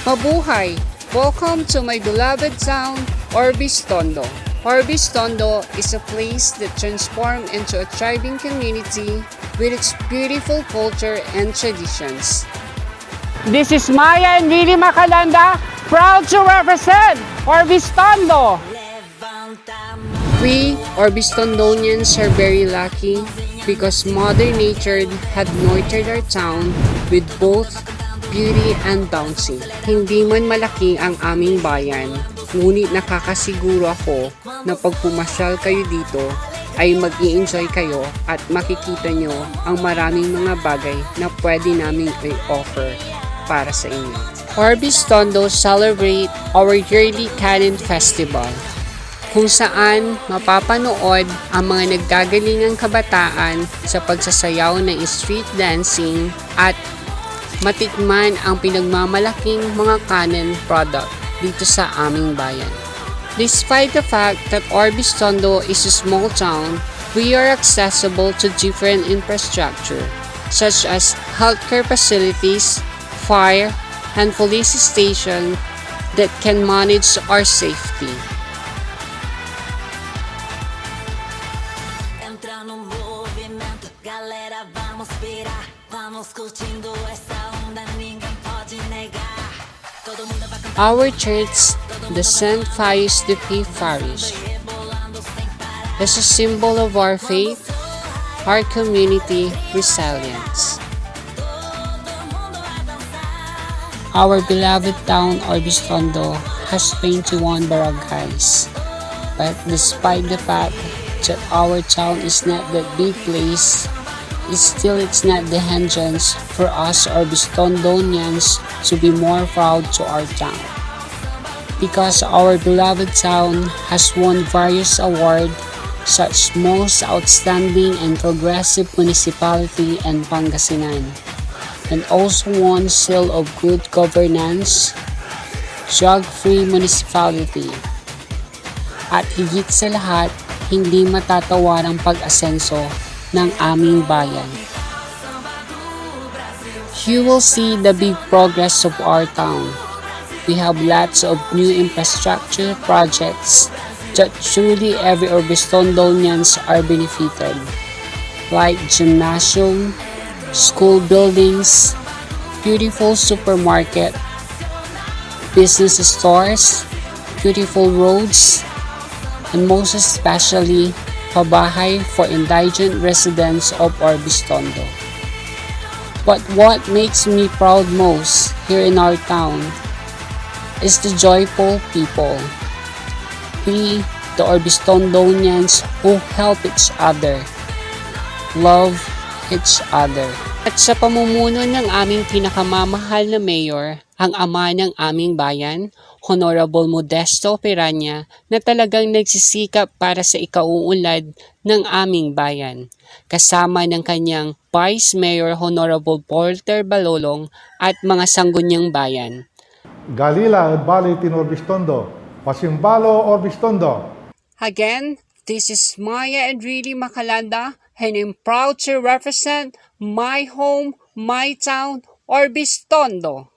Mabuhay! Welcome to my beloved town, Urbiztondo. Urbiztondo is a place that transformed into a thriving community with its beautiful culture and traditions. This is Maya and Lily Macalanda, proud to represent Urbiztondo. We Urbiztondonians are very lucky because Mother Nature had nurtured our town with both beauty and bouncy. Hindi man malaki ang aming bayan, ngunit nakakasiguro ako na pag pumasyal kayo dito ay mag-i-enjoy kayo at makikita nyo ang maraming mga bagay na pwede namin i-offer para sa inyo. Urbiztondo celebrate our yearly Canon Festival, kung saan mapapanood ang mga naggagalingang kabataan sa pagsasayaw ng street dancing at matikman ang pinagmamalaking mga Canon product dito sa aming bayan. Despite the fact that Urbiztondo is a small town, we are accessible to different infrastructure such as healthcare facilities, fire, and police station that can manage our safety. Our church, the St. Pius the Fifth Parish, is a symbol of our faith, our community resilience. Our beloved town, Urbiztondo, has 21 barangays, but despite the fact that our town is not that big place, it's not the hindrance for us Urbiztondonians to be more proud to our town. Because our beloved town has won various awards such as Most Outstanding and Progressive Municipality in Pangasinan, and also won Seal of Good Governance, Drug-Free Municipality. At higit sa lahat, hindi matatawarang pag-asenso ng aming bayan. You will see the big progress of our town. We have lots of new infrastructure projects that truly every Urbiztondonians are benefited, like gymnasium, school buildings, beautiful supermarket, business stores, beautiful roads, and most especially pabahay for indigent residents of Urbiztondo. But what makes me proud most here in our town is the joyful people. We, the Urbiztondonians who help each other, love each other. At sa pamumuno ng aming pinakamamahal na mayor, ang ama ng aming bayan, Honorable Modesto Piranya, na talagang nagsisikap para sa ikauunlad ng aming bayan, kasama ng kanyang Vice Mayor Honorable Porter Balolong at mga sangguniang bayan. Galila Bali tin Urbiztondo, Pasimbalo Urbiztondo. Again, this is Maya and Lily Macalanda, and I'm proud to represent my home, my town, Urbiztondo.